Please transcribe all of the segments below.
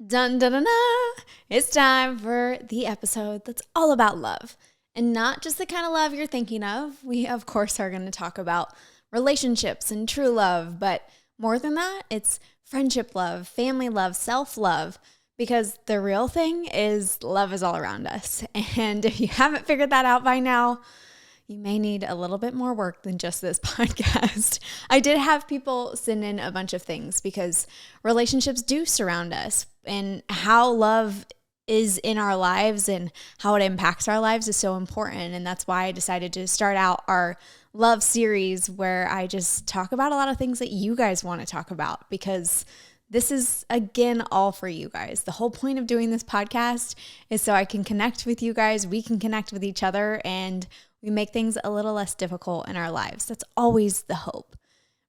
Dun dun dun dun! It's time for the episode that's all about love. And not just the kind of love you're thinking of. We, of course, are going to talk about relationships and true love. But more than that, it's friendship love, family love, self-love. Because the real thing is love is all around us. And if you haven't figured that out by now, you may need a little bit more work than just this podcast. I did have people send in a bunch of things because relationships do surround us, and how love is in our lives and how it impacts our lives is so important. And that's why I decided to start out our love series where I just talk about a lot of things that you guys want to talk about, because this is, again, all for you guys. The whole point of doing this podcast is so I can connect with you guys, we can connect with each other, and we make things a little less difficult in our lives. That's always the hope.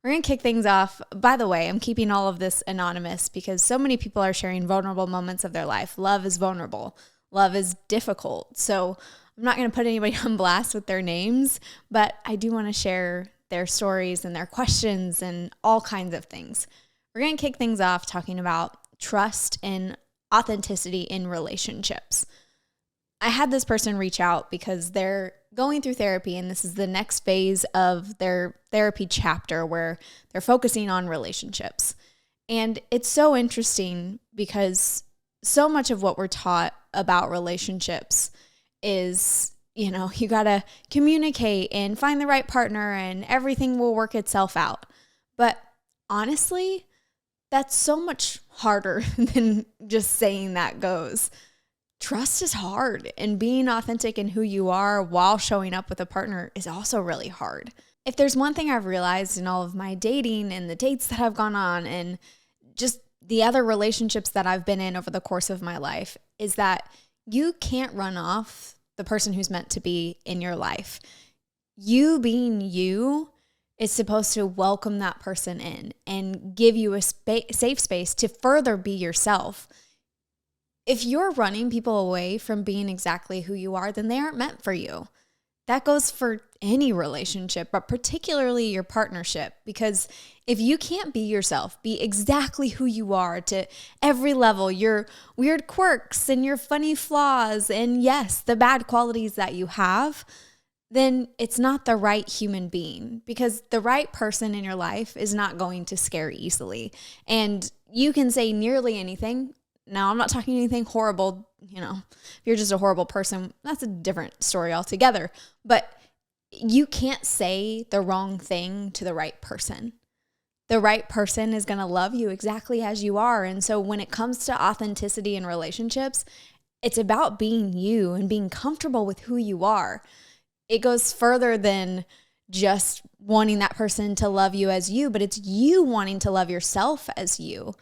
We're going to kick things off. By the way, I'm keeping all of this anonymous because so many people are sharing vulnerable moments of their life. Love is vulnerable. Love is difficult. So I'm not going to put anybody on blast with their names, but I do want to share their stories and their questions and all kinds of things. We're going to kick things off talking about trust and authenticity in relationships. I had this person reach out because they're going through therapy, and this is the next phase of their therapy chapter where they're focusing on relationships. And it's so interesting because so much of what we're taught about relationships is, you got to communicate and find the right partner and everything will work itself out. But honestly, that's so much harder than just saying that goes. Trust is hard, and being authentic in who you are while showing up with a partner is also really hard. If there's one thing I've realized in all of my dating and the dates that I've gone on and just the other relationships that I've been in over the course of my life, is that you can't run off the person who's meant to be in your life. You being you is supposed to welcome that person in and give you a safe space to further be yourself. If you're running people away from being exactly who you are, then they aren't meant for you. That goes for any relationship, but particularly your partnership, because if you can't be yourself, be exactly who you are to every level, your weird quirks and your funny flaws, and yes, the bad qualities that you have, then it's not the right human being, because the right person in your life is not going to scare easily. And you can say nearly anything. Now, I'm not talking anything horrible, if you're just a horrible person, that's a different story altogether. But you can't say the wrong thing to the right person. The right person is going to love you exactly as you are. And so when it comes to authenticity in relationships, it's about being you and being comfortable with who you are. It goes further than just wanting that person to love you as you, but it's you wanting to love yourself as you.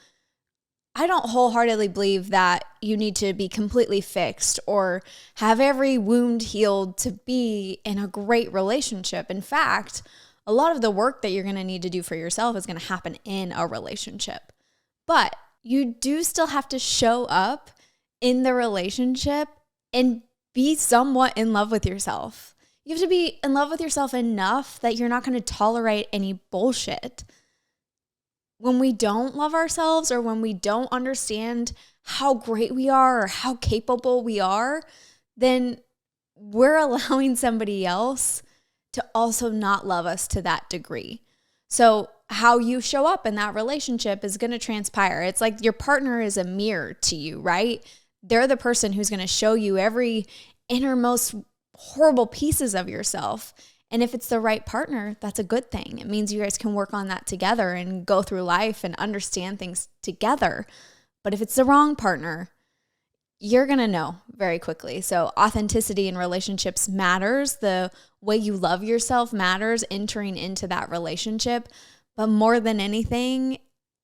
I don't wholeheartedly believe that you need to be completely fixed or have every wound healed to be in a great relationship. In fact, a lot of the work that you're going to need to do for yourself is going to happen in a relationship. But you do still have to show up in the relationship and be somewhat in love with yourself. You have to be in love with yourself enough that you're not going to tolerate any bullshit. When we don't love ourselves, or when we don't understand how great we are or how capable we are, then we're allowing somebody else to also not love us to that degree. So how you show up in that relationship is going to transpire. It's like your partner is a mirror to you, right? They're the person who's going to show you every innermost horrible pieces of yourself. And if it's the right partner, that's a good thing. It means you guys can work on that together and go through life and understand things together. But if it's the wrong partner, you're going to know very quickly. So authenticity in relationships matters. The way you love yourself matters entering into that relationship. But more than anything,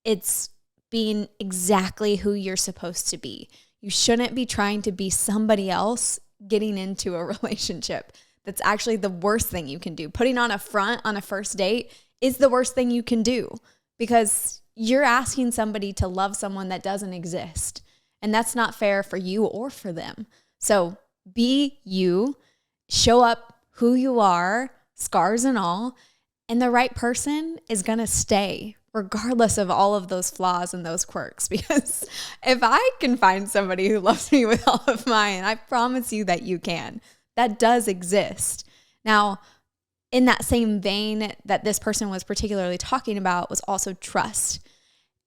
it's being exactly who you're supposed to be. You shouldn't be trying to be somebody else getting into a relationship. That's actually the worst thing you can do. Putting on a front on a first date is the worst thing you can do, because you're asking somebody to love someone that doesn't exist. And that's not fair for you or for them. So be you, show up who you are, scars and all, and the right person is going to stay, regardless of all of those flaws and those quirks. Because if I can find somebody who loves me with all of mine, I promise you that you can. That does exist. Now, in that same vein that this person was particularly talking about was also trust.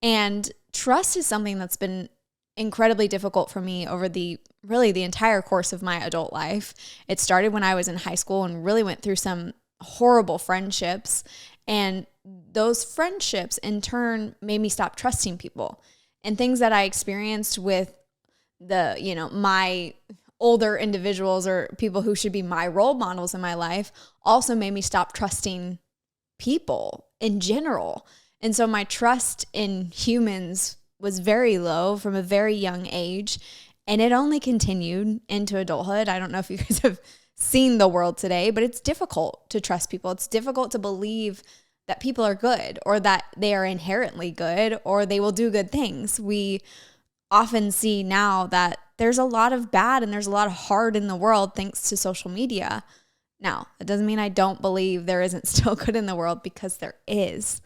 And trust is something that's been incredibly difficult for me over the entire course of my adult life. It started when I was in high school and really went through some horrible friendships. And those friendships in turn made me stop trusting people. And things that I experienced with my older individuals or people who should be my role models in my life also made me stop trusting people in general. And so my trust in humans was very low from a very young age, and it only continued into adulthood. I don't know if you guys have seen the world today, but it's difficult to trust people. It's difficult to believe that people are good or that they are inherently good or they will do good things. We often see now that there's a lot of bad and there's a lot of hard in the world thanks to social media. Now, that doesn't mean I don't believe there isn't still good in the world, because there is.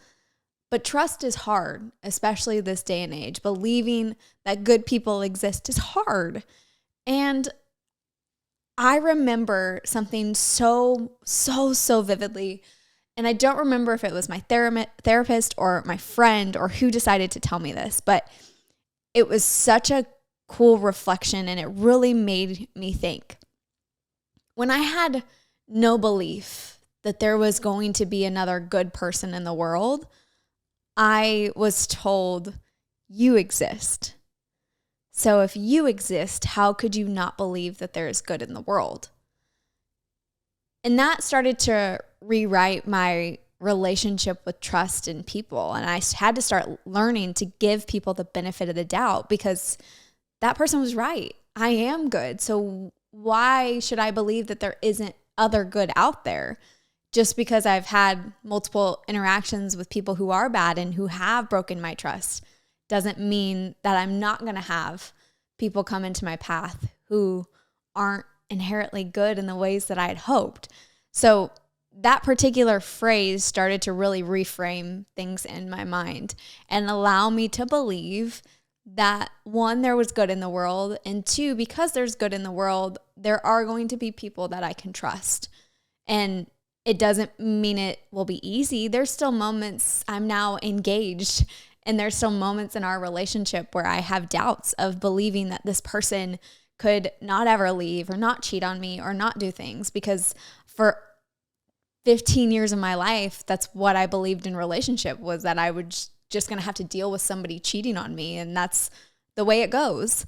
But trust is hard, especially this day and age. Believing that good people exist is hard. And I remember something so vividly. And I don't remember if it was my therapist or my friend or who decided to tell me this, but it was such a cool reflection, and it really made me think. When I had no belief that there was going to be another good person in the world, I was told, you exist. So if you exist, how could you not believe that there is good in the world? And that started to rewrite my relationship with trust in people. And I had to start learning to give people the benefit of the doubt, because that person was right. I am good. So why should I believe that there isn't other good out there? Just because I've had multiple interactions with people who are bad and who have broken my trust doesn't mean that I'm not going to have people come into my path who aren't inherently good in the ways that I had hoped. So that particular phrase started to really reframe things in my mind and allow me to believe that, one, there was good in the world, and two, because there's good in the world, there are going to be people that I can trust. And it doesn't mean it will be easy. There's still moments I'm now engaged, and there's still moments in our relationship where I have doubts of believing that this person could not ever leave or not cheat on me or not do things, because for 15 years of my life, that's what I believed in relationship, was that I would just going to have to deal with somebody cheating on me, and that's the way it goes.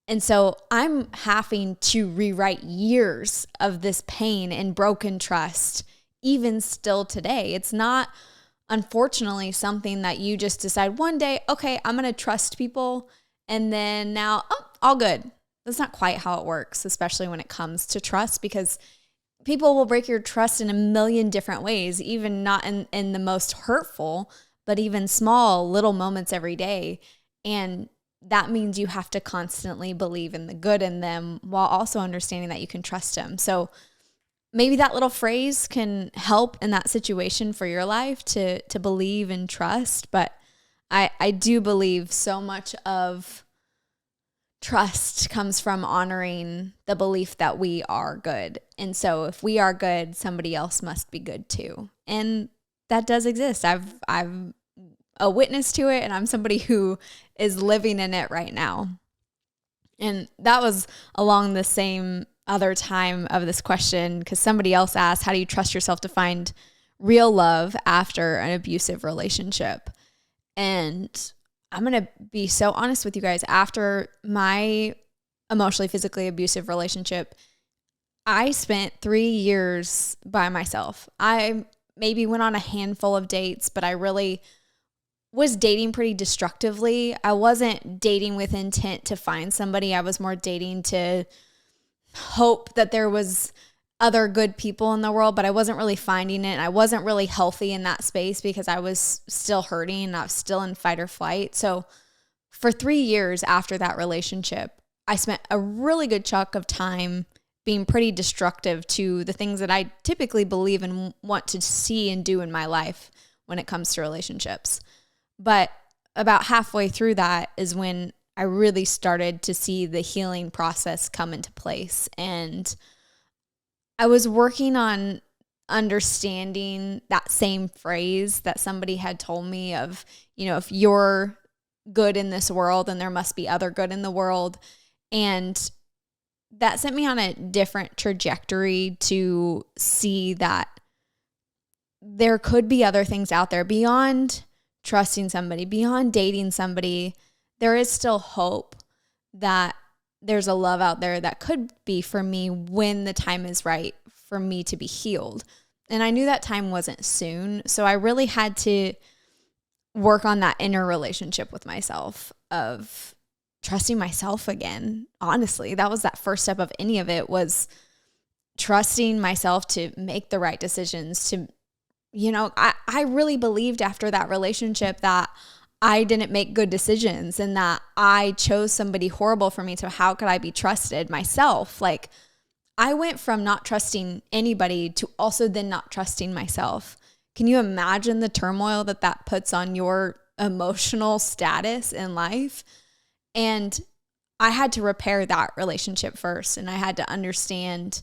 And so I'm having to rewrite years of this pain and broken trust, even still today. It's not, unfortunately, something that you just decide one day, okay, I'm going to trust people, and then now, all good. That's not quite how it works, especially when it comes to trust, because people will break your trust in a million different ways, even not in the most hurtful, but even small little moments every day. And that means you have to constantly believe in the good in them while also understanding that you can trust them. So maybe that little phrase can help in that situation for your life to believe and trust. But I do believe so much of trust comes from honoring the belief that we are good. And so if we are good, somebody else must be good too. And that does exist. I'm a witness to it, and I'm somebody who is living in it right now. And that was along the same other time of this question, because somebody else asked, how do you trust yourself to find real love after an abusive relationship? And I'm going to be so honest with you guys. After my emotionally, physically abusive relationship, I spent 3 years by myself. I maybe went on a handful of dates, but I really was dating pretty destructively. I wasn't dating with intent to find somebody. I was more dating to hope that there was other good people in the world, but I wasn't really finding it. I wasn't really healthy in that space because I was still hurting and I was still in fight or flight. So for 3 years after that relationship, I spent a really good chunk of time being pretty destructive to the things that I typically believe and want to see and do in my life when it comes to relationships. But about halfway through that is when I really started to see the healing process come into place. And I was working on understanding that same phrase that somebody had told me of, if you're good in this world, then there must be other good in the world. And that sent me on a different trajectory to see that there could be other things out there beyond trusting somebody, beyond dating somebody. There is still hope that there's a love out there that could be for me when the time is right for me to be healed. And I knew that time wasn't soon. So I really had to work on that inner relationship with myself of trusting myself again. Honestly, that was that first step of any of it, was trusting myself to make the right decisions. To, I really believed after that relationship that I didn't make good decisions and that I chose somebody horrible for me. So how could I be trusted myself? Like, I went from not trusting anybody to also then not trusting myself. Can you imagine the turmoil that puts on your emotional status in life? And I had to repair that relationship first. And I had to understand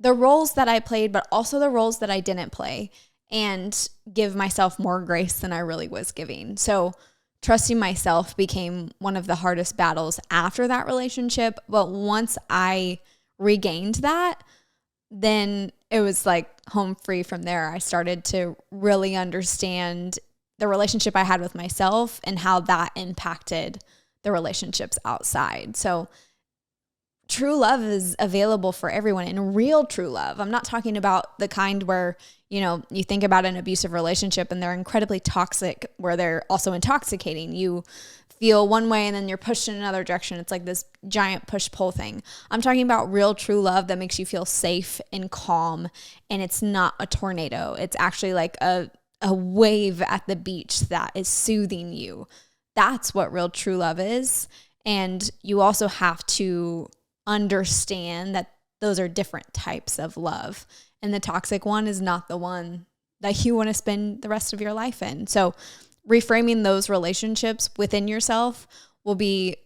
the roles that I played, but also the roles that I didn't play, and give myself more grace than I really was giving. So trusting myself became one of the hardest battles after that relationship. But once I regained that, then it was like home free from there. I started to really understand the relationship I had with myself and how that impacted the relationships outside. So true love is available for everyone, and real true love. I'm not talking about the kind where, you think about an abusive relationship and they're incredibly toxic, where they're also intoxicating. You feel one way and then you're pushed in another direction. It's like this giant push-pull thing. I'm talking about real true love that makes you feel safe and calm, and it's not a tornado. It's actually like a wave at the beach that is soothing you. That's what real true love is. And you also have to understand that those are different types of love. And the toxic one is not the one that you want to spend the rest of your life in. So reframing those relationships within yourself will be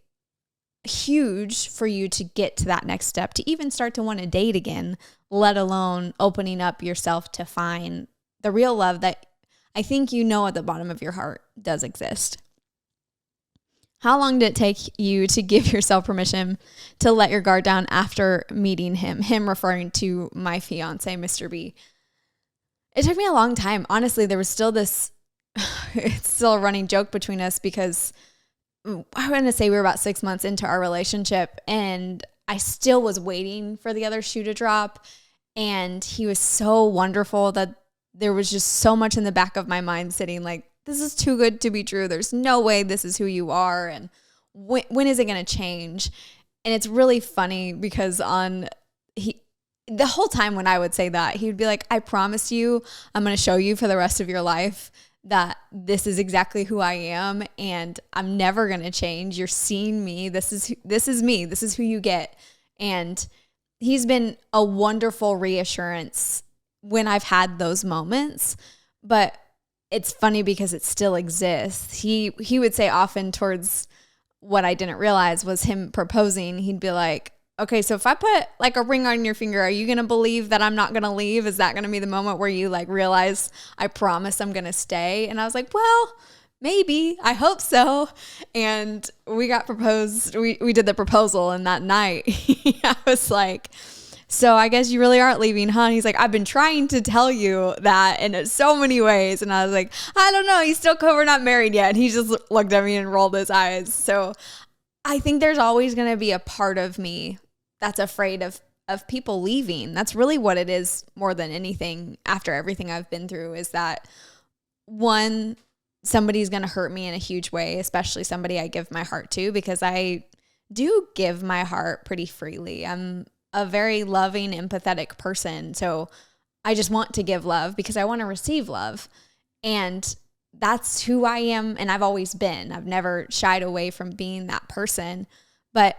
huge for you to get to that next step, to even start to want to date again, let alone opening up yourself to find the real love that I think at the bottom of your heart does exist. How long did it take you to give yourself permission to let your guard down after meeting him? Him referring to my fiance, Mr. B. It took me a long time. Honestly, there was still it's still a running joke between us, because I want to say we were about 6 months into our relationship and I still was waiting for the other shoe to drop. And he was so wonderful that there was just so much in the back of my mind sitting like, this is too good to be true. There's no way this is who you are. And when is it going to change? And it's really funny because the whole time when I would say that, he would be like, I promise you, I'm going to show you for the rest of your life that this is exactly who I am. And I'm never going to change. You're seeing me. This is me. This is who you get. And he's been a wonderful reassurance when I've had those moments. But it's funny because it still exists. He would say often, towards what I didn't realize was him proposing, he'd be like, okay, so if I put like a ring on your finger, are you going to believe that I'm not going to leave? Is that going to be the moment where you like realize I promise I'm going to stay? And I was like, well, maybe, I hope so. And we got proposed. We did the proposal, and that night I was like, so I guess you really aren't leaving, huh? And he's like, I've been trying to tell you that in so many ways. And I was like, I don't know. He's still we're not married yet. And he just looked at me and rolled his eyes. So I think there's always going to be a part of me that's afraid of people leaving. That's really what it is more than anything. After everything I've been through, is that one, somebody's going to hurt me in a huge way, especially somebody I give my heart to, because I do give my heart pretty freely. I'm a very loving, empathetic person. So I just want to give love because I want to receive love. And that's who I am. And I've always been. I've never shied away from being that person. But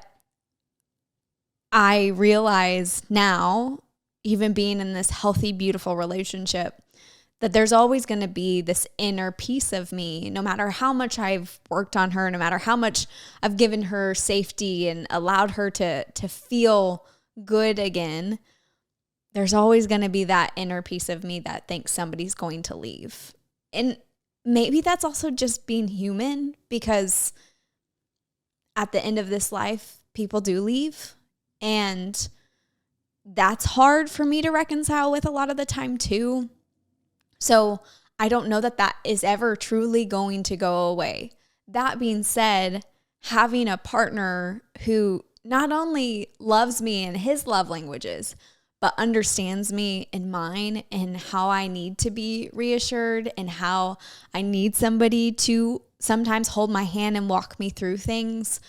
I realize now, even being in this healthy, beautiful relationship, that there's always going to be this inner piece of me, no matter how much I've worked on her, no matter how much I've given her safety and allowed her to feel good again, there's always going to be that inner piece of me that thinks somebody's going to leave. And maybe that's also just being human, because at the end of this life, people do leave. And that's hard for me to reconcile with a lot of the time too. So I don't know that that is ever truly going to go away. That being said, having a partner who not only loves me in his love languages, but understands me in mine and how I need to be reassured and how I need somebody to sometimes hold my hand and walk me through things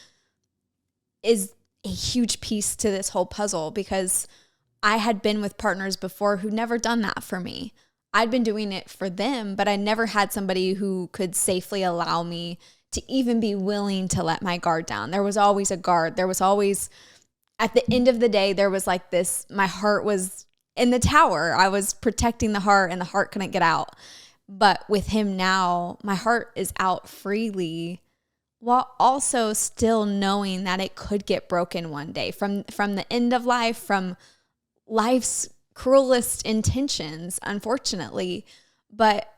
is a huge piece to this whole puzzle, because I had been with partners before who never done that for me. I'd been doing it for them, but I never had somebody who could safely allow me to even be willing to let my guard down. There was always a guard. There was always, at the end of the day, there was like this, my heart was in the tower. I was protecting the heart and the heart couldn't get out. But with him now, my heart is out freely, while also still knowing that it could get broken one day from the end of life, from life's cruelest intentions, unfortunately. But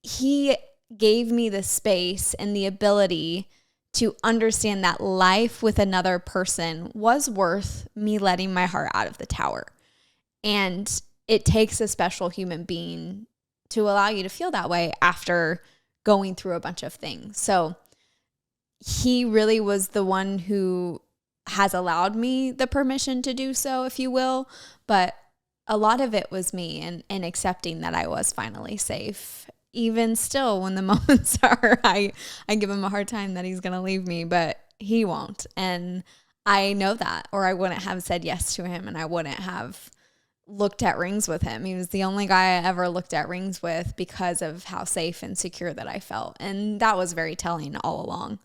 he gave me the space and the ability to understand that life with another person was worth me letting my heart out of the tower. And it takes a special human being to allow you to feel that way after going through a bunch of things. So he really was the one who has allowed me the permission to do so, if you will. But a lot of it was me and accepting that I was finally safe. Even still, when the moments are, I give him a hard time that he's going to leave me, but he won't. And I know that, or I wouldn't have said yes to him, and I wouldn't have looked at rings with him. He was the only guy I ever looked at rings with because of how safe and secure that I felt. And that was very telling all along.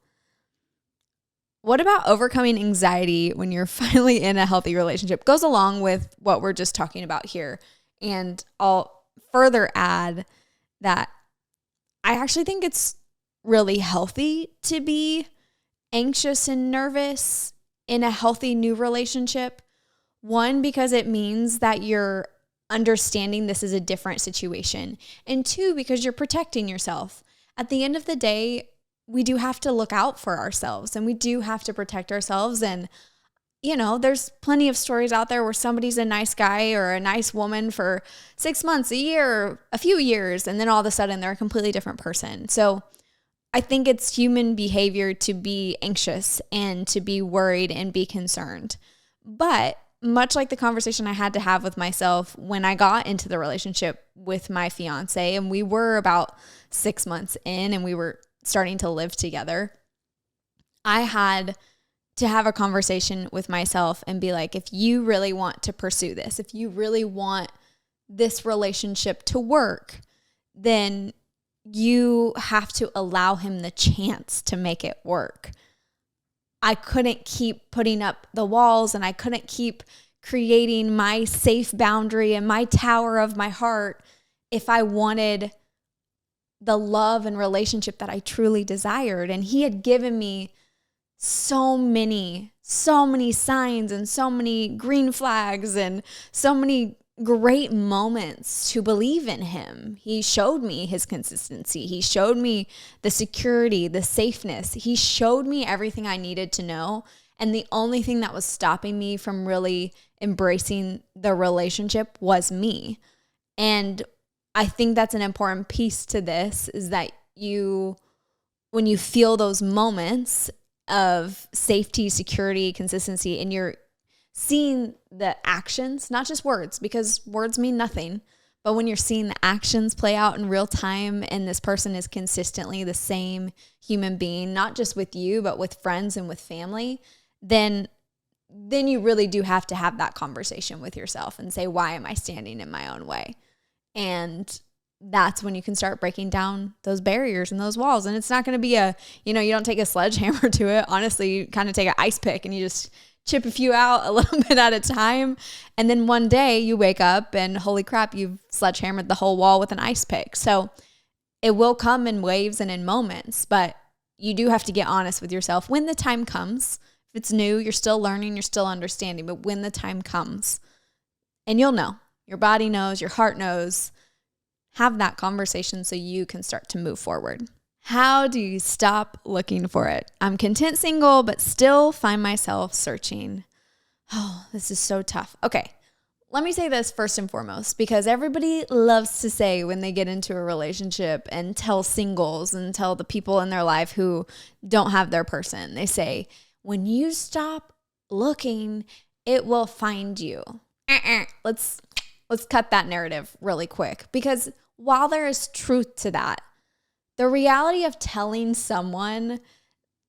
What about overcoming anxiety when you're finally in a healthy relationship? Goes along with what we're just talking about here. And I'll further add that I actually think it's really healthy to be anxious and nervous in a healthy new relationship. One, because it means that you're understanding this is a different situation. And two, because you're protecting yourself. At the end of the day, we do have to look out for ourselves, and we do have to protect ourselves. And, you know, there's plenty of stories out there where somebody's a nice guy or a nice woman for 6 months, a year, a few years, and then all of a sudden they're a completely different person. So I think it's human behavior to be anxious and to be worried and be concerned. But much like the conversation I had to have with myself when I got into the relationship with my fiance, and we were about 6 months in and we were starting to live together, I had to have a conversation with myself and be like, if you really want to pursue this, if you really want this relationship to work, then you have to allow him the chance to make it work. I couldn't keep putting up the walls, and I couldn't keep creating my safe boundary and my tower of my heart if I wanted the love and relationship that I truly desired. And he had given me so many signs and so many green flags and so many great moments to believe in him. He showed me his consistency. He showed me the security, the safeness. He showed me everything I needed to know. And the only thing that was stopping me from really embracing the relationship was me. And I think that's an important piece to this, is that when you feel those moments of safety, security, consistency, and you're seeing the actions, not just words, because words mean nothing, but when you're seeing the actions play out in real time, and this person is consistently the same human being, not just with you, but with friends and with family, then you really do have to have that conversation with yourself and say, why am I standing in my own way? And that's when you can start breaking down those barriers and those walls. And it's not going to be you don't take a sledgehammer to it. Honestly, you kind of take an ice pick and you just chip a few out a little bit at a time. And then one day you wake up and holy crap, you've sledgehammered the whole wall with an ice pick. So it will come in waves and in moments, but you do have to get honest with yourself when the time comes. If it's new, you're still learning, you're still understanding, but when the time comes, and you'll know, your body knows, your heart knows, have that conversation so you can start to move forward. How do you stop looking for it? I'm content single, but still find myself searching. Oh, this is so tough. Okay, let me say this first and foremost, because everybody loves to say when they get into a relationship and tell singles and tell the people in their life who don't have their person, they say, when you stop looking, it will find you. Let's cut that narrative really quick, because while there is truth to that, the reality of telling someone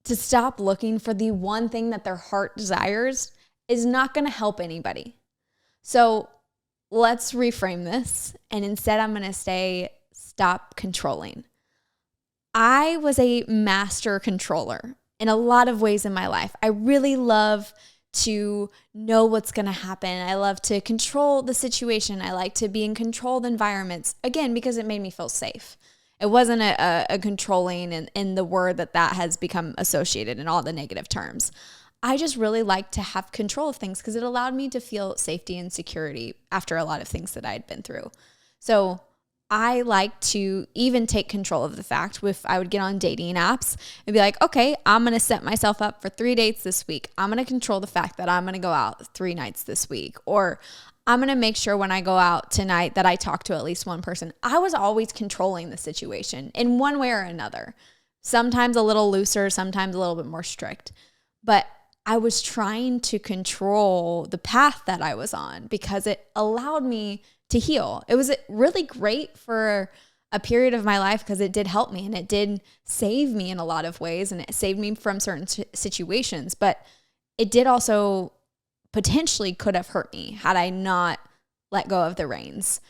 to stop looking for the one thing that their heart desires is not going to help anybody. So let's reframe this. And instead, I'm going to say, stop controlling. I was a master controller in a lot of ways in my life. I really love to know what's going to happen. I love to control the situation. I like to be in controlled environments, again, because it made me feel safe. It wasn't a controlling in the word that has become associated in all the negative terms. I just really like to have control of things because it allowed me to feel safety and security after a lot of things that I had been through. So I like to even take control of the fact if I would get on dating apps and be like, okay, I'm going to set myself up for 3 dates this week. I'm going to control the fact that I'm going to go out 3 nights this week. Or I'm going to make sure when I go out tonight that I talk to at least one person. I was always controlling the situation in one way or another. Sometimes a little looser, sometimes a little bit more strict. But I was trying to control the path that I was on because it allowed me to heal. It was really great for a period of my life because it did help me and it did save me in a lot of ways and it saved me from certain situations. But it did also potentially could have hurt me had I not let go of the reins.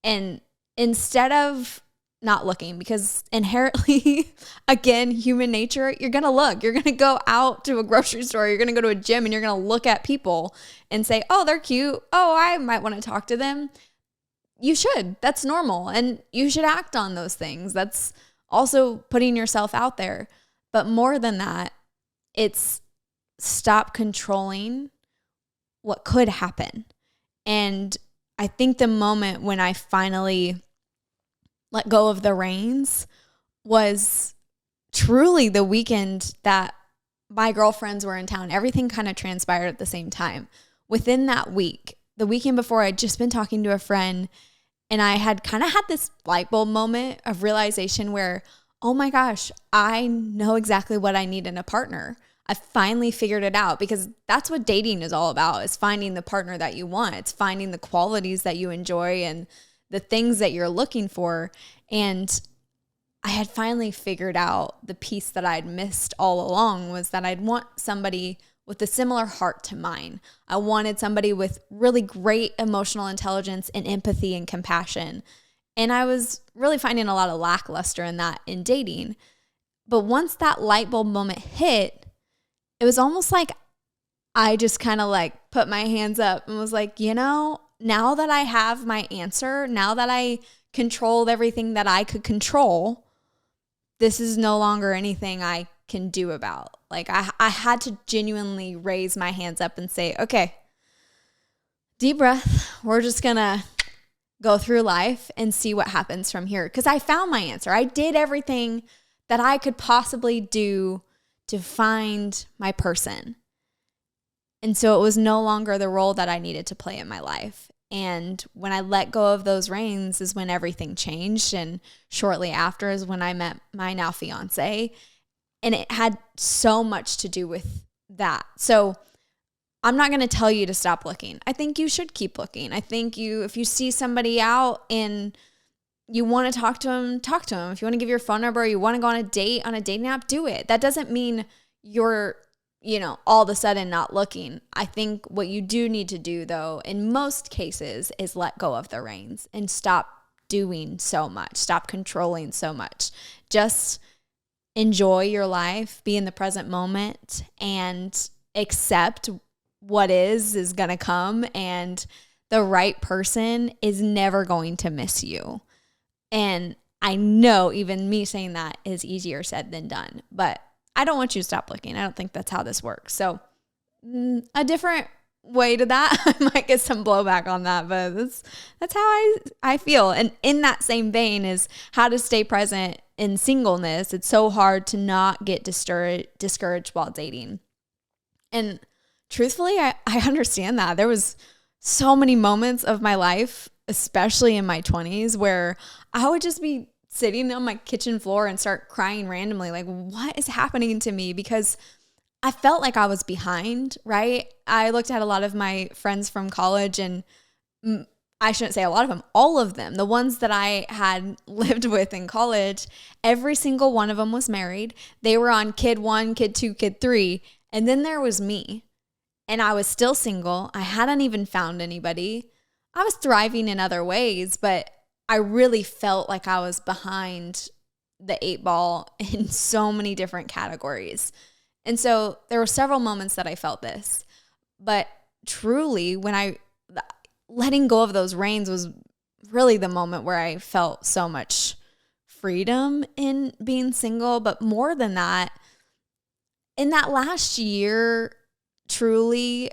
And instead of not looking, because inherently, again, human nature, you're going to look. You're going to go out to a grocery store. You're going to go to a gym and you're going to look at people and say, oh, they're cute. Oh, I might want to talk to them. You should. That's normal. And you should act on those things. That's also putting yourself out there. But more than that, it's stop controlling what could happen. And I think the moment when I finally let go of the reins was truly the weekend that my girlfriends were in town. Everything kind of transpired at the same time. Within that week, the weekend before, I'd just been talking to a friend and I had kind of had this light bulb moment of realization where, oh my gosh, I know exactly what I need in a partner. I finally figured it out because that's what dating is all about, is finding the partner that you want. It's finding the qualities that you enjoy and the things that you're looking for. And I had finally figured out the piece that I'd missed all along was that I'd want somebody with a similar heart to mine. I wanted somebody with really great emotional intelligence and empathy and compassion. And I was really finding a lot of lackluster in that in dating. But once that light bulb moment hit, it was almost like I just kind of like put my hands up and was like, now that I have my answer, now that I controlled everything that I could control, this is no longer anything I can do about. Like I had to genuinely raise my hands up and say, okay, deep breath. We're just going to go through life and see what happens from here. Because I found my answer. I did everything that I could possibly do to find my person. And so it was no longer the role that I needed to play in my life. And when I let go of those reins is when everything changed. And shortly after is when I met my now fiance. And it had so much to do with that. So I'm not going to tell you to stop looking. I think you should keep looking. I think if you see somebody out and you want to talk to them, talk to them. If you want to give your phone number, or you want to go on a dating app, do it. That doesn't mean you're, all of a sudden not looking. I think what you do need to do, though, in most cases, is let go of the reins and stop doing so much. Stop controlling so much. Just enjoy your life, be in the present moment, and accept what is going to come, and the right person is never going to miss you. And I know even me saying that is easier said than done, but I don't want you to stop looking. I don't think that's how this works. So a different way to that, I might get some blowback on that, but that's how I feel. And in that same vein is how to stay present in singleness. It's so hard to not get discouraged while dating. And truthfully, I understand that. There was so many moments of my life, especially in my 20s, where I would just be sitting on my kitchen floor and start crying randomly, like, what is happening to me? Because I felt like I was behind, right? I looked at a lot of my friends from college, and I shouldn't say a lot of them, all of them, the ones that I had lived with in college, every single one of them was married. They were on kid 1, kid 2, kid 3. And then there was me, and I was still single. I hadn't even found anybody. I was thriving in other ways, but I really felt like I was behind the 8 ball in so many different categories. And so there were several moments that I felt this, but truly letting go of those reins was really the moment where I felt so much freedom in being single. But more than that, in that last year, truly,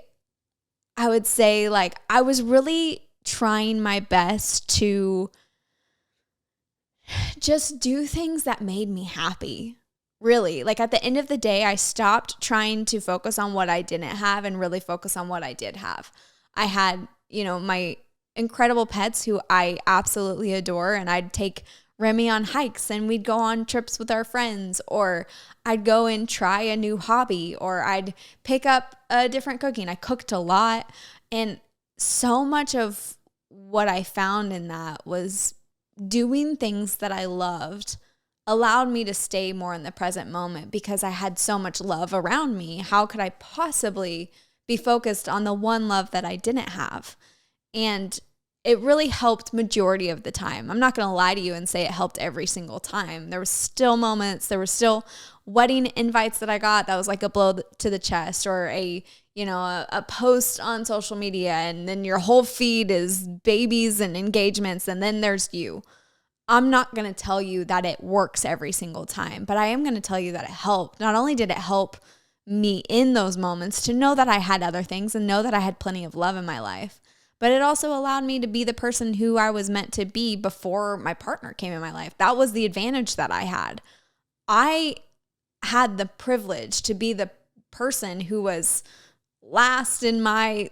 I would say like I was really trying my best to just do things that made me happy. Really, like at the end of the day, I stopped trying to focus on what I didn't have and really focus on what I did have. I had, my incredible pets who I absolutely adore, and I'd take Remy on hikes and we'd go on trips with our friends, or I'd go and try a new hobby, or I'd pick up a different cooking. I cooked a lot, and so much of what I found in that was doing things that I loved allowed me to stay more in the present moment because I had so much love around me. How could I possibly be focused on the one love that I didn't have? And it really helped majority of the time. I'm not going to lie to you and say it helped every single time. There were still moments, there were still wedding invites that I got that was like a blow to the chest, or a post on social media, and then your whole feed is babies and engagements, and then there's you. I'm not going to tell you that it works every single time, but I am going to tell you that it helped. Not only did it help me in those moments to know that I had other things and know that I had plenty of love in my life, but it also allowed me to be the person who I was meant to be before my partner came in my life. That was the advantage that I had. I had the privilege to be the person who was last in my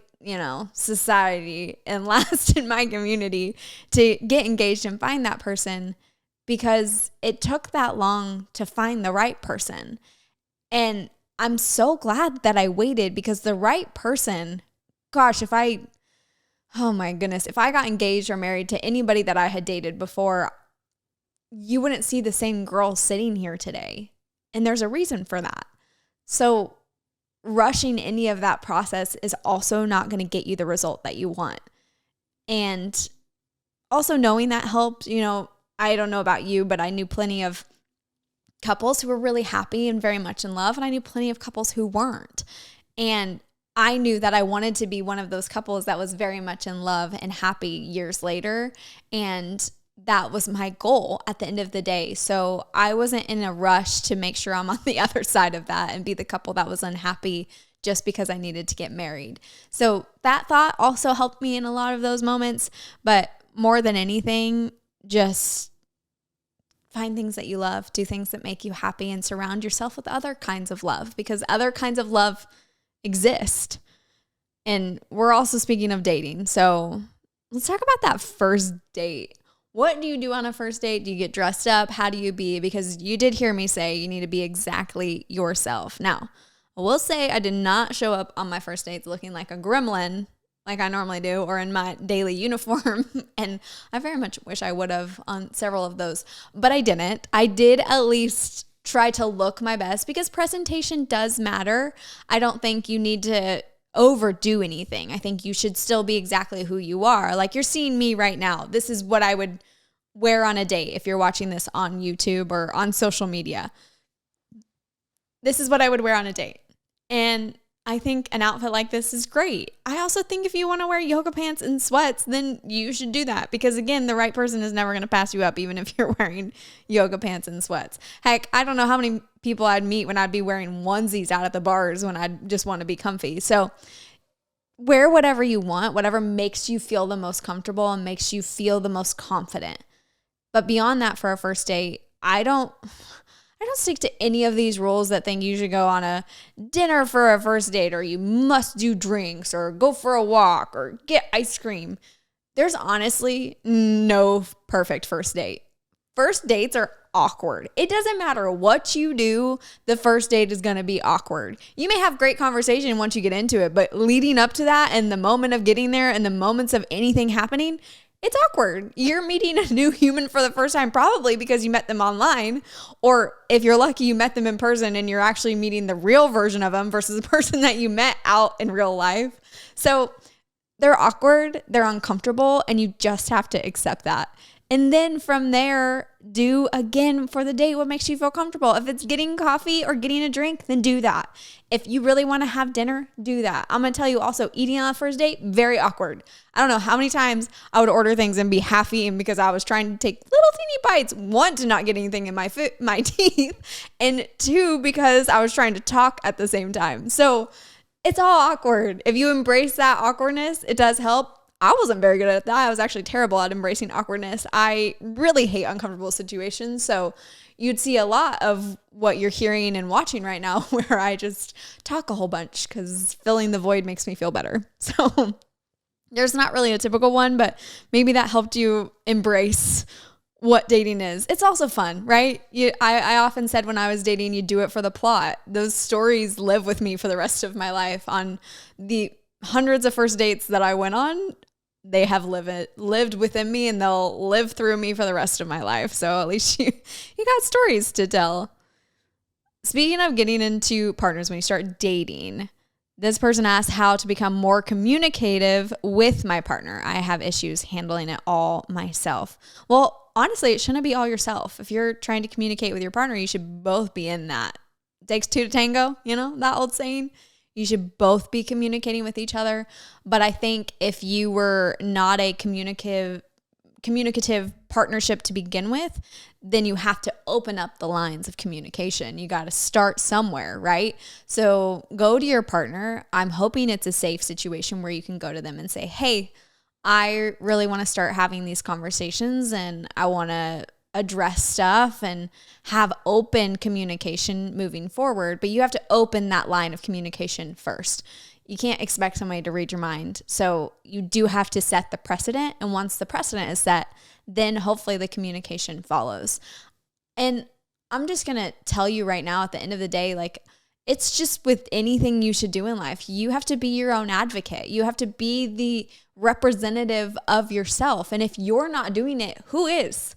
society and last in my community to get engaged and find that person, because it took that long to find the right person. And I'm so glad that I waited, because the right person, gosh, if I got engaged or married to anybody that I had dated before, you wouldn't see the same girl sitting here today. And there's a reason for that. So rushing any of that process is also not going to get you the result that you want. And also knowing that helped. I don't know about you, but I knew plenty of couples who were really happy and very much in love, and I knew plenty of couples who weren't. And I knew that I wanted to be one of those couples that was very much in love and happy years later. And that was my goal at the end of the day. So I wasn't in a rush to make sure I'm on the other side of that and be the couple that was unhappy just because I needed to get married. So that thought also helped me in a lot of those moments. But more than anything, just find things that you love, do things that make you happy, and surround yourself with other kinds of love, because other kinds of love exist. And we're also speaking of dating. So let's talk about that first date. What do you do on a first date? Do you get dressed up? How do you be? Because you did hear me say you need to be exactly yourself. Now, I will say I did not show up on my first dates looking like a gremlin like I normally do, or in my daily uniform. And I very much wish I would have on several of those, but I didn't. I did at least try to look my best, because presentation does matter. I don't think you need to overdo anything. I think you should still be exactly who you are. Like you're seeing me right now. This is what I would wear on a date if you're watching this on YouTube or on social media. This is what I would wear on a date. And I think an outfit like this is great. I also think if you want to wear yoga pants and sweats, then you should do that because again, the right person is never going to pass you up even if you're wearing yoga pants and sweats. Heck, I don't know how many people I'd meet when I'd be wearing onesies out at the bars when I'd just want to be comfy. So wear whatever you want, whatever makes you feel the most comfortable and makes you feel the most confident. But beyond that, for a first date, I don't stick to any of these rules that think you should go on a dinner for a first date or you must do drinks or go for a walk or get ice cream. There's honestly no perfect first date. First dates are awkward. It doesn't matter what you do, the first date is going to be awkward. You may have great conversation once you get into it, but leading up to that and the moment of getting there and the moments of anything happening, it's awkward. You're meeting a new human for the first time, probably because you met them online, or if you're lucky, you met them in person and you're actually meeting the real version of them versus the person that you met out in real life. So they're awkward, they're uncomfortable, and you just have to accept that. And then from there, do again for the date what makes you feel comfortable. If it's getting coffee or getting a drink, then do that. If you really want to have dinner, do that. I'm going to tell you also, eating on a first date, very awkward. I don't know how many times I would order things and be half eaten because I was trying to take little teeny bites. One, to not get anything in my teeth. And two, because I was trying to talk at the same time. So it's all awkward. If you embrace that awkwardness, it does help. I wasn't very good at that. I was actually terrible at embracing awkwardness. I really hate uncomfortable situations. So you'd see a lot of what you're hearing and watching right now where I just talk a whole bunch because filling the void makes me feel better. So there's not really a typical one, but maybe that helped you embrace what dating is. It's also fun, right? I often said when I was dating, you do it for the plot. Those stories live with me for the rest of my life. On the hundreds of first dates that I went on, they have lived within me and they'll live through me for the rest of my life. So at least you got stories to tell. Speaking of getting into partners when you start dating, this person asked how to become more communicative with my partner. I have issues handling it all myself. Well, honestly, it shouldn't be all yourself. If you're trying to communicate with your partner, you should both be in that. It takes two to tango, that old saying. You should both be communicating with each other. But I think if you were not a communicative partnership to begin with, then you have to open up the lines of communication. You got to start somewhere, right? So go to your partner. I'm hoping it's a safe situation where you can go to them and say, hey, I really want to start having these conversations and I want to address stuff and have open communication moving forward, but you have to open that line of communication first. You can't expect somebody to read your mind. So you do have to set the precedent. And once the precedent is set, then hopefully the communication follows. And I'm just going to tell you right now at the end of the day, it's just with anything you should do in life. You have to be your own advocate. You have to be the representative of yourself. And if you're not doing it, who is?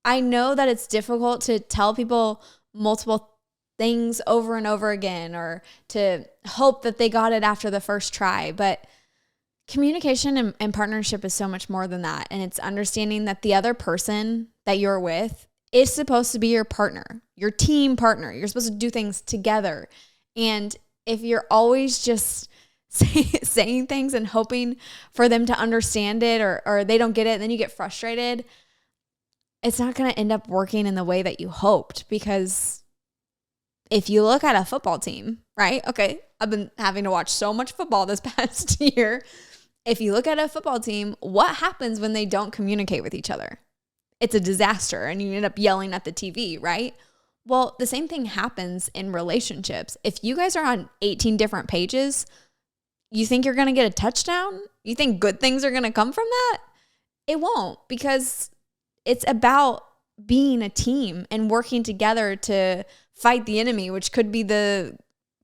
I know that it's difficult to tell people multiple things over and over again or to hope that they got it after the first try, but communication and partnership is so much more than that. And it's understanding that the other person that you're with is supposed to be your partner, your team partner. You're supposed to do things together. And if you're always just saying things and hoping for them to understand it or they don't get it, and then you get frustrated, it's not going to end up working in the way that you hoped. Because if you look at a football team, right? Okay, I've been having to watch so much football this past year. If you look at a football team, what happens when they don't communicate with each other? It's a disaster and you end up yelling at the TV, right? Well, the same thing happens in relationships. If you guys are on 18 different pages, you think you're going to get a touchdown? You think good things are going to come from that? It won't, because it's about being a team and working together to fight the enemy, which could be the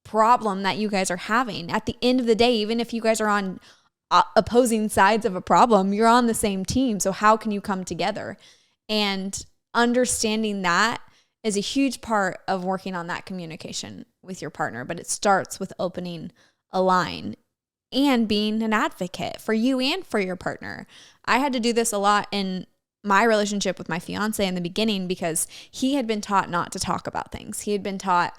problem that you guys are having. At the end of the day, even if you guys are on opposing sides of a problem, you're on the same team. So how can you come together? And understanding that is a huge part of working on that communication with your partner. But it starts with opening a line and being an advocate for you and for your partner. I had to do this a lot in my relationship with my fiance in the beginning because he had been taught not to talk about things. He had been taught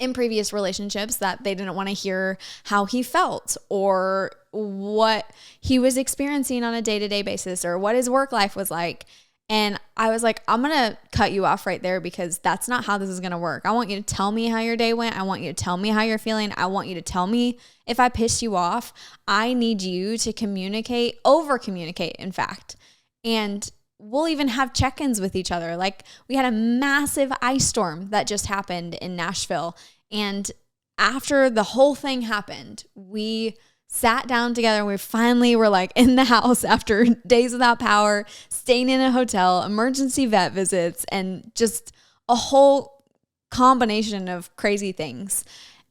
in previous relationships that they didn't want to hear how he felt or what he was experiencing on a day-to-day basis or what his work life was like. And I was like, I'm going to cut you off right there because that's not how this is going to work. I want you to tell me how your day went. I want you to tell me how you're feeling. I want you to tell me if I pissed you off. I need you to communicate, over communicate, in fact. And we'll even have check-ins with each other. Like we had a massive ice storm that just happened in Nashville. And after the whole thing happened, we sat down together and we finally were like in the house after days without power, staying in a hotel, emergency vet visits, and just a whole combination of crazy things.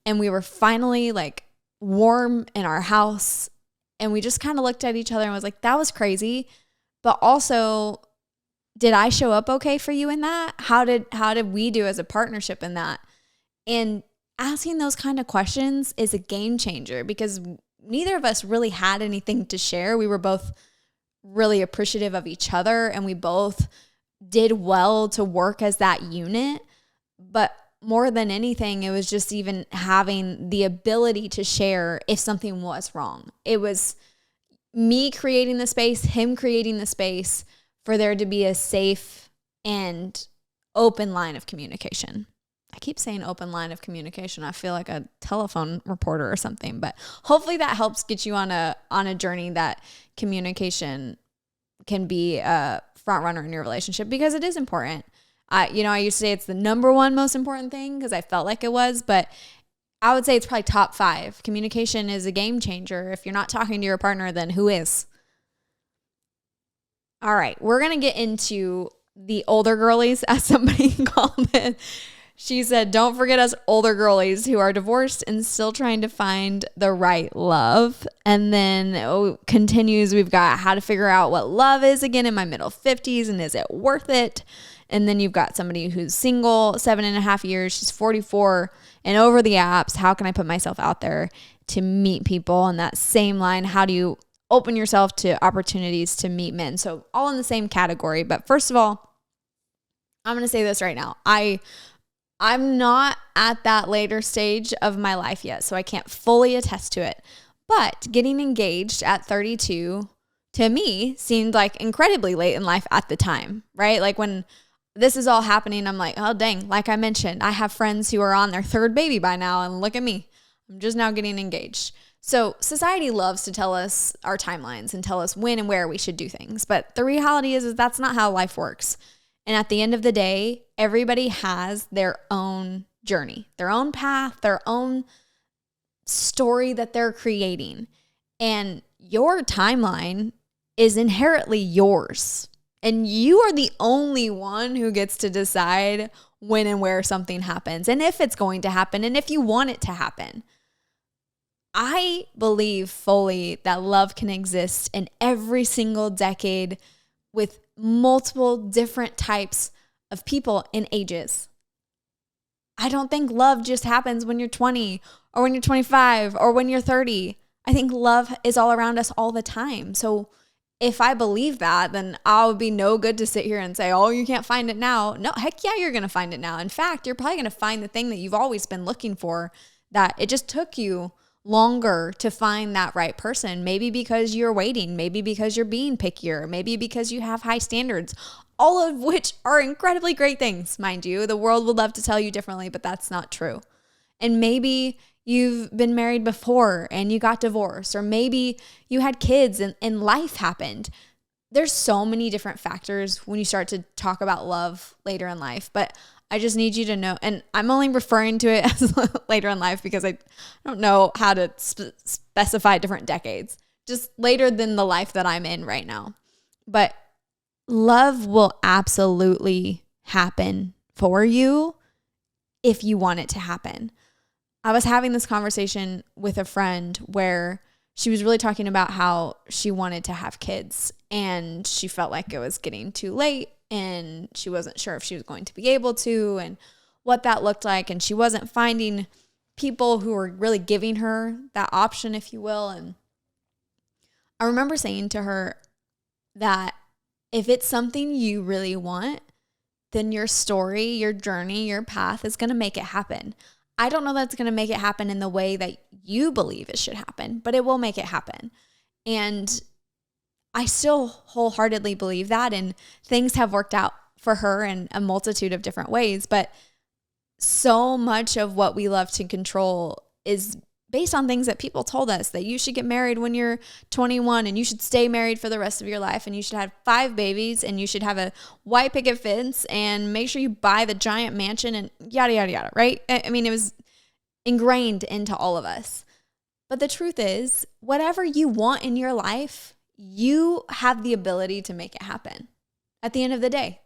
And we were finally like warm in our house. And we just kind of looked at each other and was like, that was crazy. But also, did I show up okay for you in that? How did we do as a partnership in that? And asking those kind of questions is a game changer because neither of us really had anything to share. We were both really appreciative of each other and we both did well to work as that unit. But more than anything, it was just even having the ability to share if something was wrong. It was me creating the space, him creating the space for there to be a safe and open line of communication. I keep saying open line of communication. I feel like a telephone reporter or something, but hopefully that helps get you on a journey that communication can be a front runner in your relationship because it is important. I used to say it's the number one most important thing because I felt like it was, but I would say it's probably top 5. Communication is a game changer. If you're not talking to your partner, then who is? All right, we're going to get into the older girlies, as somebody called it. She said, don't forget us older girlies who are divorced and still trying to find the right love. And then continues, we've got how to figure out what love is again in my middle 50s and is it worth it? And then you've got somebody who's single, 7.5 years, she's 44 and over the apps. How can I put myself out there to meet people? And that same line, how do you open yourself to opportunities to meet men? So all in the same category. But first of all, I'm going to say this right now. I'm not at that later stage of my life yet, so I can't fully attest to it. But getting engaged at 32 to me seemed like incredibly late in life at the time, right? Like when this is all happening, I'm like, oh dang, like I mentioned, I have friends who are on their 3rd baby by now, and look at me. I'm just now getting engaged. So society loves to tell us our timelines and tell us when and where we should do things. But the reality is that's not how life works. And at the end of the day, everybody has their own journey, their own path, their own story that they're creating. And your timeline is inherently yours. And you are the only one who gets to decide when and where something happens and if it's going to happen and if you want it to happen. I believe fully that love can exist in every single decade with multiple different types of people and ages. I don't think love just happens when you're 20 or when you're 25 or when you're 30. I think love is all around us all the time. So if I believe that, then I'll be no good to sit here and say, oh, you can't find it now. No, heck yeah, you're going to find it now. In fact, you're probably going to find the thing that you've always been looking for, that it just took you longer to find that right person. Maybe because you're waiting, maybe because you're being pickier, maybe because you have high standards, all of which are incredibly great things, mind you. The world would love to tell you differently, but that's not true. And maybe you've been married before and you got divorced, or maybe you had kids and life happened. There's so many different factors when you start to talk about love later in life, but I just need you to know, and I'm only referring to it as later in life because I don't know how to specify different decades, just later than the life that I'm in right now. But love will absolutely happen for you if you want it to happen. I was having this conversation with a friend where she was really talking about how she wanted to have kids and she felt like it was getting too late and she wasn't sure if she was going to be able to and what that looked like. And she wasn't finding people who were really giving her that option, if you will. And I remember saying to her that if it's something you really want, then your story, your journey, your path is going to make it happen. I don't know that's going to make it happen in the way that you believe it should happen, but it will make it happen. And I still wholeheartedly believe that, and things have worked out for her in a multitude of different ways. But so much of what we love to control is based on things that people told us, that you should get married when you're 21 and you should stay married for the rest of your life and you should have 5 babies and you should have a white picket fence and make sure you buy the giant mansion and yada, yada, yada, right? I mean, it was ingrained into all of us. But the truth is, whatever you want in your life, you have the ability to make it happen at the end of the day,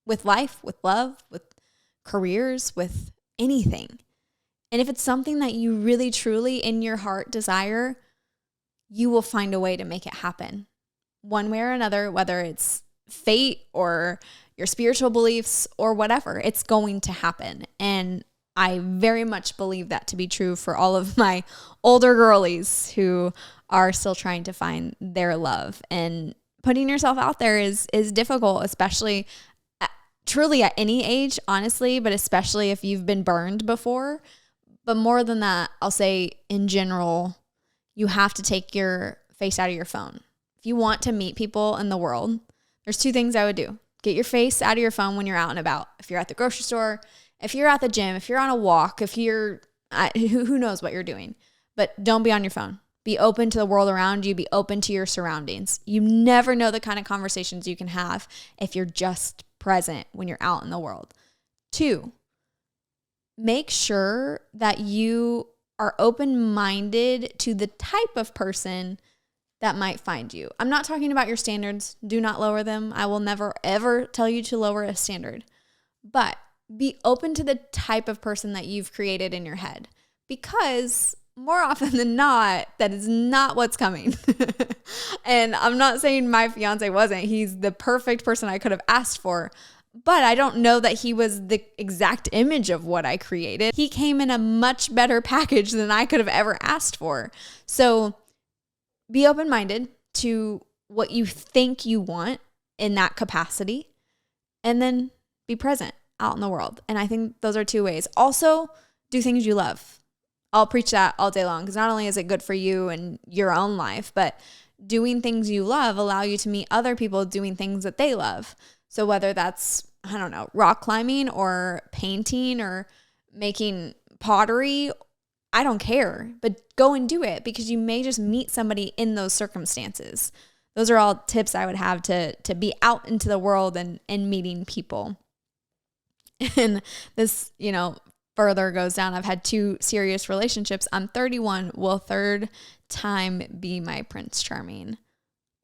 with life, with love, with careers, with anything. And if it's something that you really, truly in your heart desire, you will find a way to make it happen one way or another, whether it's fate or your spiritual beliefs or whatever, it's going to happen. And I very much believe that to be true for all of my older girlies who are still trying to find their love. And putting yourself out there is difficult, especially truly at any age, honestly, but especially if you've been burned before. But more than that, I'll say in general, you have to take your face out of your phone. If you want to meet people in the world, there's 2 things I would do. Get your face out of your phone when you're out and about. If you're at the grocery store, if you're at the gym, if you're on a walk, if you're, who knows what you're doing, but don't be on your phone. Be open to the world around you. Be open to your surroundings. You never know the kind of conversations you can have if you're just present when you're out in the world. 2, make sure that you are open-minded to the type of person that might find you. I'm not talking about your standards. Do not lower them. I will never, ever tell you to lower a standard. But be open to the type of person that you've created in your head, because more often than not, that is not what's coming. And I'm not saying my fiance wasn't. He's the perfect person I could have asked for. But I don't know that he was the exact image of what I created. He came in a much better package than I could have ever asked for. So be open-minded to what you think you want in that capacity, and then be present out in the world. And I think those are 2 ways. Also, do things you love. I'll preach that all day long, because not only is it good for you and your own life, but doing things you love allow you to meet other people doing things that they love. So whether that's, I don't know, rock climbing or painting or making pottery, I don't care, but go and do it, because you may just meet somebody in those circumstances. Those are all tips I would have to be out into the world and meeting people. And this, further goes down. I've had 2 serious relationships. I'm 31. Will 3rd time be my Prince Charming?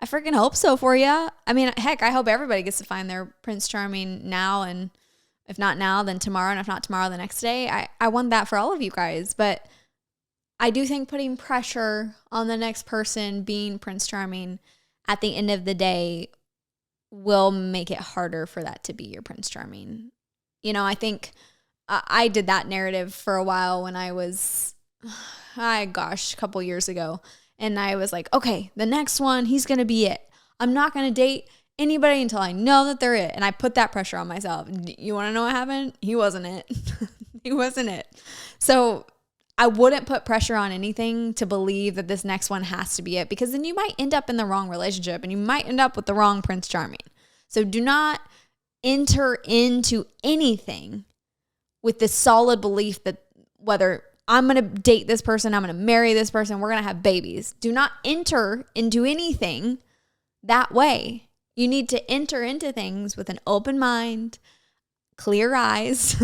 I freaking hope so for you. I mean, heck, I hope everybody gets to find their Prince Charming now, and if not now, then tomorrow, and if not tomorrow, the next day. I want that for all of you guys, but I do think putting pressure on the next person being Prince Charming at the end of the day will make it harder for that to be your Prince Charming. I think I did that narrative for a while when I was, a couple years ago. And I was like, okay, the next one, he's going to be it. I'm not going to date anybody until I know that they're it. And I put that pressure on myself. You want to know what happened? He wasn't it. He wasn't it. So I wouldn't put pressure on anything to believe that this next one has to be it, because then you might end up in the wrong relationship and you might end up with the wrong Prince Charming. So do not enter into anything with this solid belief that whether I'm going to date this person, I'm going to marry this person, we're going to have babies. Do not enter into anything that way. You need to enter into things with an open mind, clear eyes,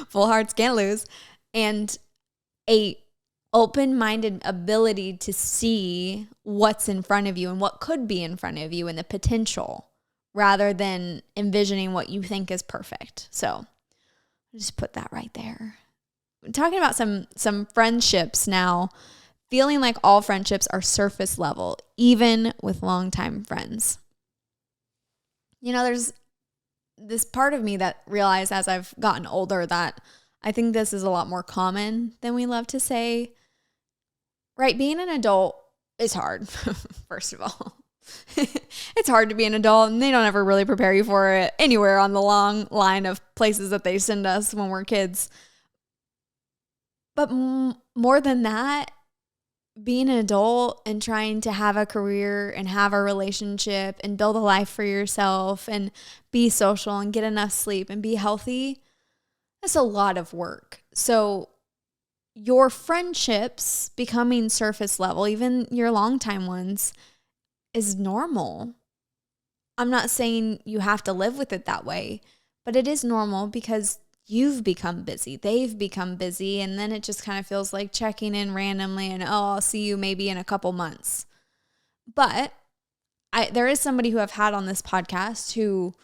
full hearts can't lose, and a open-minded ability to see what's in front of you and what could be in front of you and the potential, rather than envisioning what you think is perfect. So just put that right there. Talking about some friendships now, feeling like all friendships are surface level, even with longtime friends. There's this part of me that realized as I've gotten older that I think this is a lot more common than we love to say. Right? Being an adult is hard, first of all. It's hard to be an adult, and they don't ever really prepare you for it anywhere on the long line of places that they send us when we're kids. But more than that, being an adult and trying to have a career and have a relationship and build a life for yourself and be social and get enough sleep and be healthy, that's a lot of work. So your friendships becoming surface level, even your longtime ones, is normal. I'm not saying you have to live with it that way, but it is normal because you've become busy. They've become busy. And then it just kind of feels like checking in randomly and, oh, I'll see you maybe in a couple months. But there is somebody who I've had on this podcast who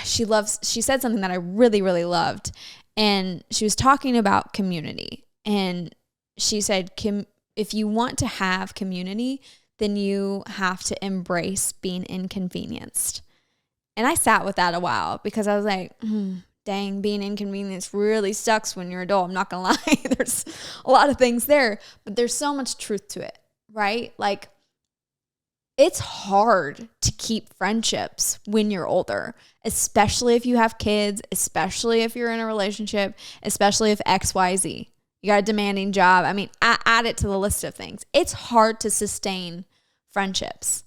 she said something that I really, really loved. And she was talking about community. And she said, if you want to have community, then you have to embrace being inconvenienced. And I sat with that a while because I was like, dang, being inconvenienced really sucks when you're an adult. I'm not going to lie. There's a lot of things there, but there's so much truth to it, right? Like, it's hard to keep friendships when you're older, especially if you have kids, especially if you're in a relationship, especially if XYZ. You got a demanding job. I mean, add it to the list of things. It's hard to sustain friendships.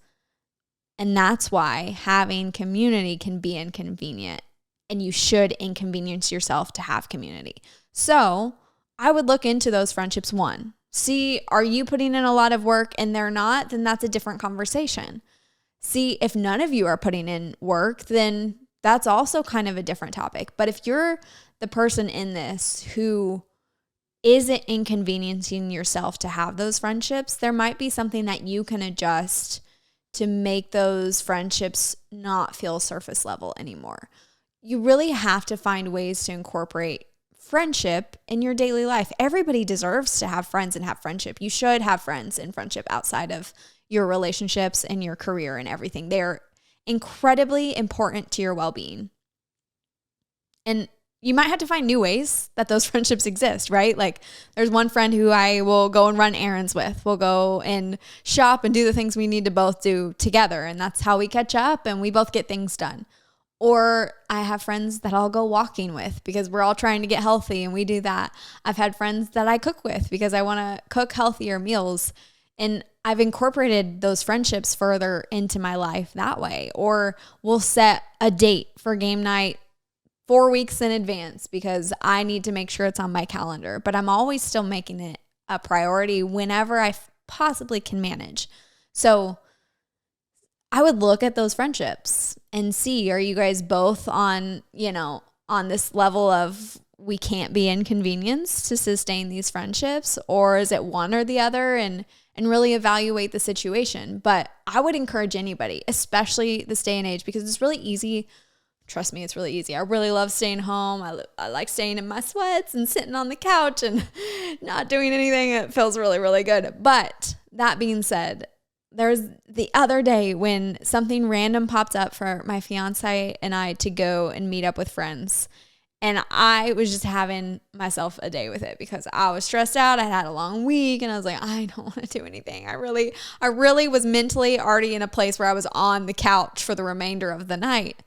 And that's why having community can be inconvenient. And you should inconvenience yourself to have community. So I would look into those friendships. One, see, are you putting in a lot of work and they're not? Then that's a different conversation. See, if none of you are putting in work, then that's also kind of a different topic. But if you're the person in this who isn't inconveniencing yourself to have those friendships, there might be something that you can adjust to make those friendships not feel surface level anymore. You really have to find ways to incorporate friendship in your daily life. Everybody deserves to have friends and have friendship. You should have friends and friendship outside of your relationships and your career and everything. They're incredibly important to your well-being. And you might have to find new ways that those friendships exist, right? Like, there's one friend who I will go and run errands with. We'll go and shop and do the things we need to both do together. And that's how we catch up and we both get things done. Or I have friends that I'll go walking with because we're all trying to get healthy and we do that. I've had friends that I cook with because I want to cook healthier meals. And I've incorporated those friendships further into my life that way. Or we'll set a date for game night 4 weeks in advance because I need to make sure it's on my calendar. But I'm always still making it a priority whenever I possibly can manage. So I would look at those friendships and see, are you guys both on this level of we can't be inconvenienced to sustain these friendships, or is it one or the other, and really evaluate the situation. But I would encourage anybody, especially this day and age, because it's really easy. Trust me, it's really easy. I really love staying home. I like staying in my sweats and sitting on the couch and not doing anything. It feels really, really good. But that being said, there's the other day when something random popped up for my fiance and I to go and meet up with friends. And I was just having myself a day with it because I was stressed out. I had a long week and I was like, I don't want to do anything. I really was mentally already in a place where I was on the couch for the remainder of the night.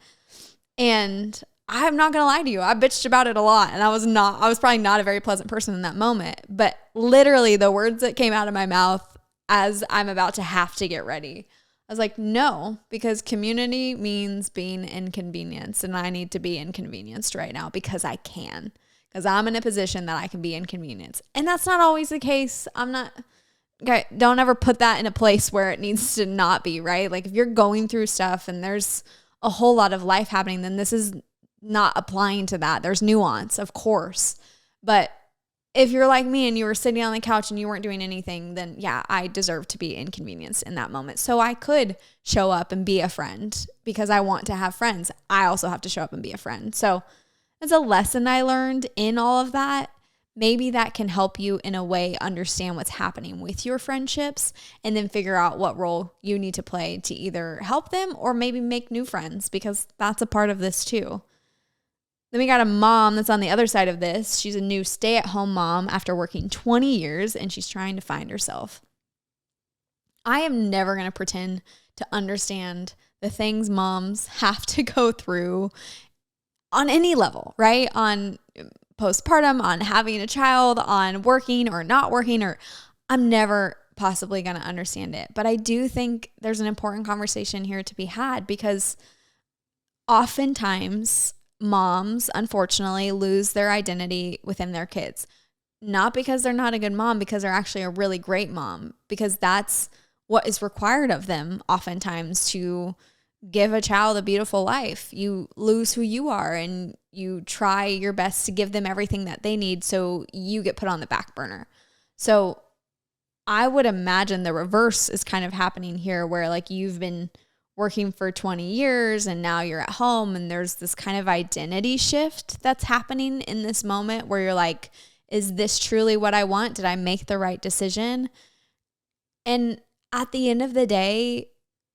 And I'm not going to lie to you. I bitched about it a lot. And I was probably not a very pleasant person in that moment. But literally the words that came out of my mouth as I'm about to have to get ready, I was like, no, because community means being inconvenienced, and I need to be inconvenienced right now because I can, because I'm in a position that I can be inconvenienced. And that's not always the case. Don't ever put that in a place where it needs to not be, right? Like, if you're going through stuff and there's a whole lot of life happening, then this is not applying to that. There's nuance, of course. But if you're like me and you were sitting on the couch and you weren't doing anything, then yeah, I deserve to be inconvenienced in that moment. So I could show up and be a friend because I want to have friends. I also have to show up and be a friend. So it's a lesson I learned in all of that. Maybe that can help you in a way understand what's happening with your friendships and then figure out what role you need to play to either help them or maybe make new friends, because that's a part of this too. Then we got a mom that's on the other side of this. She's a new stay-at-home mom after working 20 years, and she's trying to find herself. I am never going to pretend to understand the things moms have to go through on any level, right? On postpartum, on having a child, on working or not working, or I'm never possibly going to understand it. But I do think there's an important conversation here to be had, because oftentimes moms, unfortunately, lose their identity within their kids. Not because they're not a good mom, because they're actually a really great mom, because that's what is required of them oftentimes to give a child a beautiful life. You lose who you are and you try your best to give them everything that they need, so you get put on the back burner. So I would imagine the reverse is kind of happening here, where like you've been working for 20 years and now you're at home, and there's this kind of identity shift that's happening in this moment where you're like, is this truly what I want? Did I make the right decision? And at the end of the day,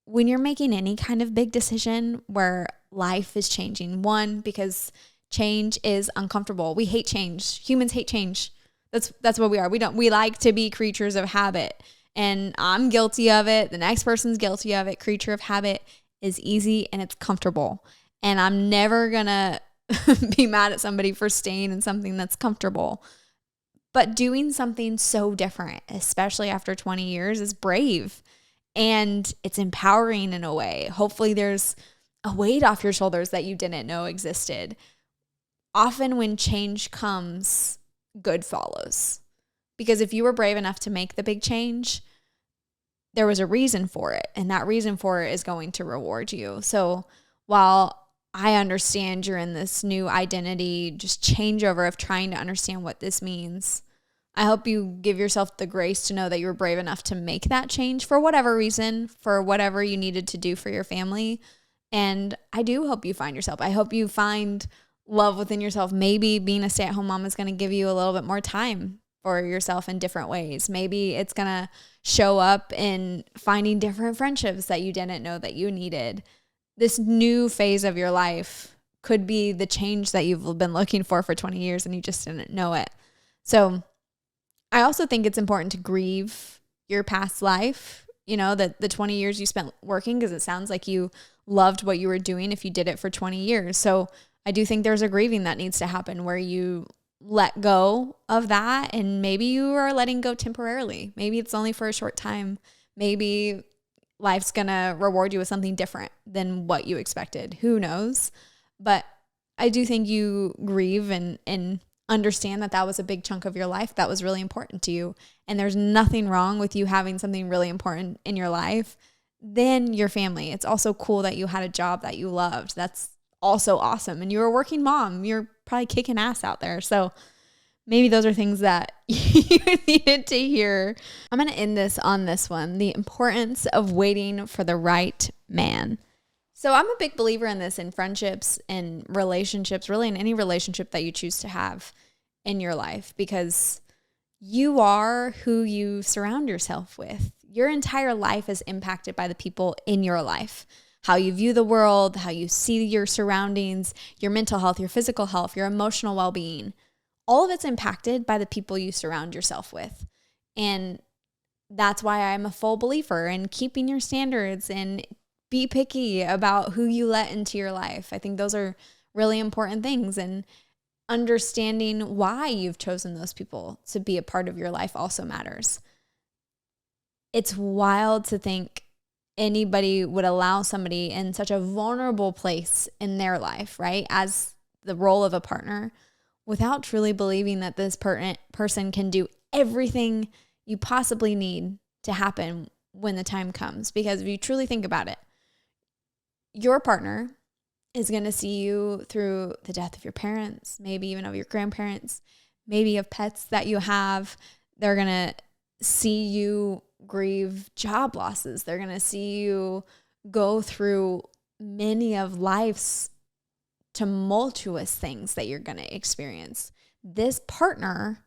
when you're making any kind of big decision where life is changing, one, because change is uncomfortable. We hate change. Humans hate change. That's what we are. We like to be creatures of habit. And I'm guilty of it. The next person's guilty of it. Creature of habit is easy and it's comfortable. And I'm never going to be mad at somebody for staying in something that's comfortable. But doing something so different, especially after 20 years, is brave. And it's empowering in a way. Hopefully there's a weight off your shoulders that you didn't know existed. Often when change comes, good follows. Because if you were brave enough to make the big change, there was a reason for it. And that reason for it is going to reward you. So while I understand you're in this new identity, just changeover of trying to understand what this means, I hope you give yourself the grace to know that you were brave enough to make that change for whatever reason, for whatever you needed to do for your family. And I do hope you find yourself. I hope you find love within yourself. Maybe being a stay-at-home mom is going to give you a little bit more time for yourself in different ways. Maybe it's going to show up in finding different friendships that you didn't know that you needed. This new phase of your life could be the change that you've been looking for 20 years and you just didn't know it. So I also think it's important to grieve your past life, you know, the 20 years you spent working, because it sounds like you loved what you were doing if you did it for 20 years. So I do think there's a grieving that needs to happen where you let go of that, and maybe you are letting go temporarily. Maybe it's only for a short time. Maybe life's going to reward you with something different than what you expected. Who knows? But I do think you grieve and understand that that was a big chunk of your life that was really important to you. And there's nothing wrong with you having something really important in your life than your family. It's also cool that you had a job that you loved. That's also awesome. And you're a working mom. You're probably kicking ass out there. So maybe those are things that you needed to hear. I'm going to end this on this one: the importance of waiting for the right man. So I'm a big believer in this in friendships and relationships, really in any relationship that you choose to have in your life, because you are who you surround yourself with. Your entire life is impacted by the people in your life. How you view the world, how you see your surroundings, your mental health, your physical health, your emotional well-being. All of it's impacted by the people you surround yourself with. And that's why I'm a full believer in keeping your standards and be picky about who you let into your life. I think those are really important things. And understanding why you've chosen those people to be a part of your life also matters. It's wild to think anybody would allow somebody in such a vulnerable place in their life, right, as the role of a partner, without truly believing that this person can do everything you possibly need to happen when the time comes. Because if you truly think about it, your partner is going to see you through the death of your parents, maybe even of your grandparents, maybe of pets that you have. They're going to see you grieve job losses. They're going to see you go through many of life's tumultuous things that you're going to experience. This partner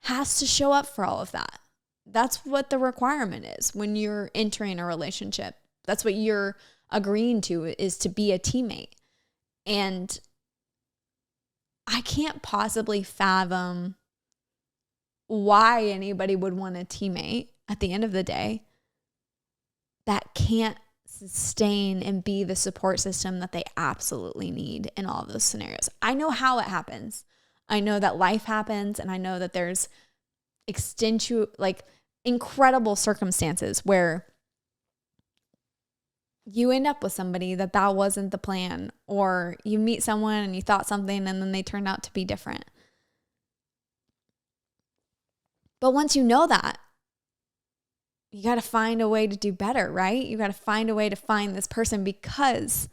has to show up for all of that. That's what the requirement is when you're entering a relationship. That's what you're agreeing to, is to be a teammate. And I can't possibly fathom why anybody would want a teammate at the end of the day that can't sustain and be the support system that they absolutely need in all of those scenarios. I know how it happens. I know that life happens, and I know that there's incredible circumstances where you end up with somebody that wasn't the plan, or you meet someone and you thought something and then they turned out to be different. But once you know that, you got to find a way to do better, right? You got to find a way to find this person, because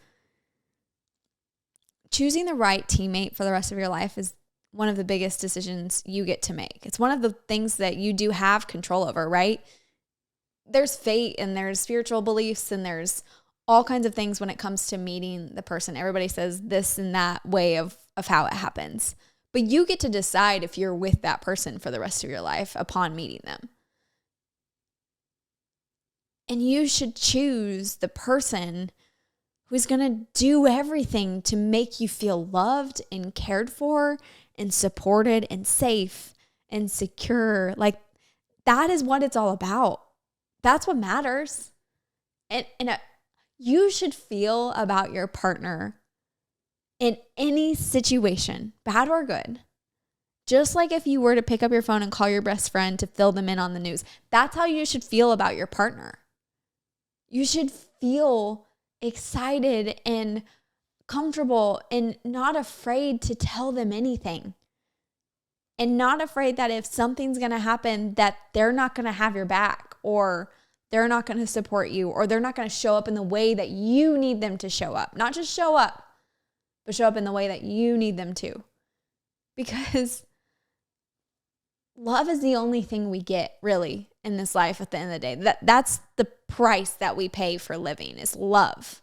choosing the right teammate for the rest of your life is one of the biggest decisions you get to make. It's one of the things that you do have control over, right? There's fate and there's spiritual beliefs and there's all kinds of things when it comes to meeting the person. Everybody says this and that way of how it happens. But you get to decide if you're with that person for the rest of your life upon meeting them. And you should choose the person who's going to do everything to make you feel loved and cared for and supported and safe and secure. Like, that is what it's all about. That's what matters. And you should feel about your partner in any situation, bad or good, just like if you were to pick up your phone and call your best friend to fill them in on the news. That's how you should feel about your partner. You should feel excited and comfortable and not afraid to tell them anything. And not afraid that if something's going to happen, that they're not going to have your back, or they're not going to support you, or they're not going to show up in the way that you need them to show up. Not just show up, but show up in the way that you need them to. Because love is the only thing we get, really, in this life at the end of the day. That's the price that we pay for living, is love.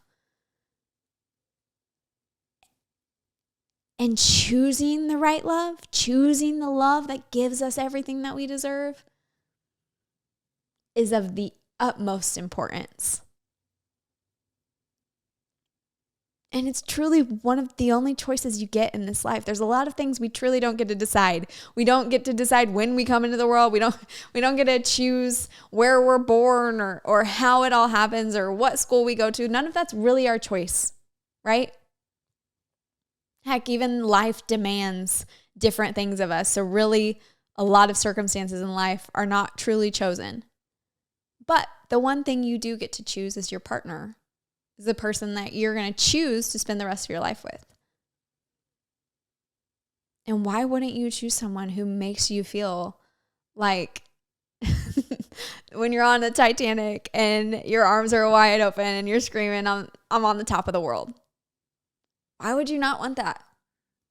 And choosing the right love, choosing the love that gives us everything that we deserve, is of the utmost importance. And it's truly one of the only choices you get in this life. There's a lot of things we truly don't get to decide. We don't get to decide when we come into the world. We don't get to choose where we're born, or how it all happens, or what school we go to. None of that's really our choice, right? Heck, even life demands different things of us. So really, a lot of circumstances in life are not truly chosen. But the one thing you do get to choose is your partner, is the person that you're going to choose to spend the rest of your life with. And why wouldn't you choose someone who makes you feel like when you're on the Titanic and your arms are wide open and you're screaming, I'm on the top of the world? Why would you not want that?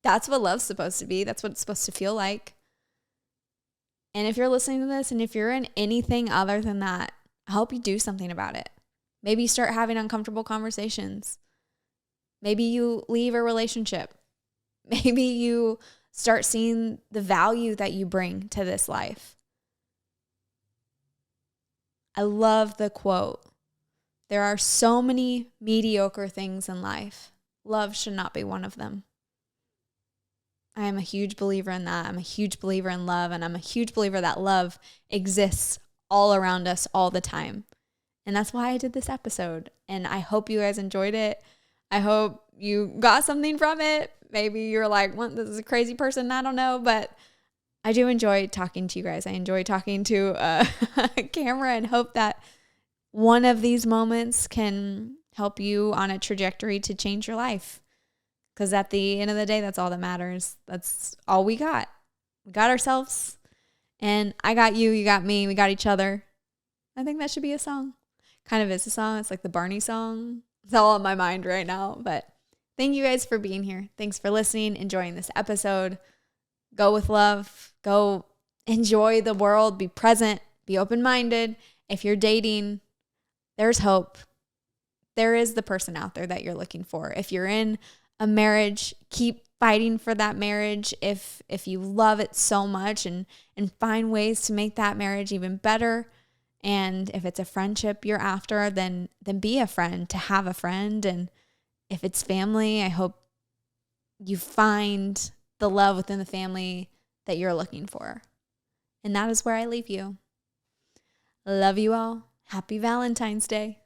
That's what love's supposed to be. That's what it's supposed to feel like. And if you're listening to this and if you're in anything other than that, I hope you do something about it. Maybe start having uncomfortable conversations. Maybe you leave a relationship. Maybe you start seeing the value that you bring to this life. I love the quote, "There are so many mediocre things in life. Love should not be one of them." I am a huge believer in that. I'm a huge believer in love, and I'm a huge believer that love exists all around us all the time. And that's why I did this episode. And I hope you guys enjoyed it. I hope you got something from it. Maybe you're like, well, this is a crazy person. I don't know. But I do enjoy talking to you guys. I enjoy talking to a camera, and hope that one of these moments can help you on a trajectory to change your life. Because at the end of the day, that's all that matters. That's all we got. We got ourselves. And I got you. You got me. We got each other. I think that should be a song. Kind of is a song. It's like the Barney song. It's all on my mind right now. But thank you guys for being here. Thanks for listening, enjoying this episode. Go with love. Go enjoy the world. Be present. Be open-minded. If you're dating, there's hope. There is the person out there that you're looking for. If you're in a marriage, keep fighting for that marriage. If you love it so much, and find ways to make that marriage even better. And if it's a friendship you're after, then be a friend, to have a friend. And if it's family, I hope you find the love within the family that you're looking for. And that is where I leave you. Love you all. Happy Valentine's Day.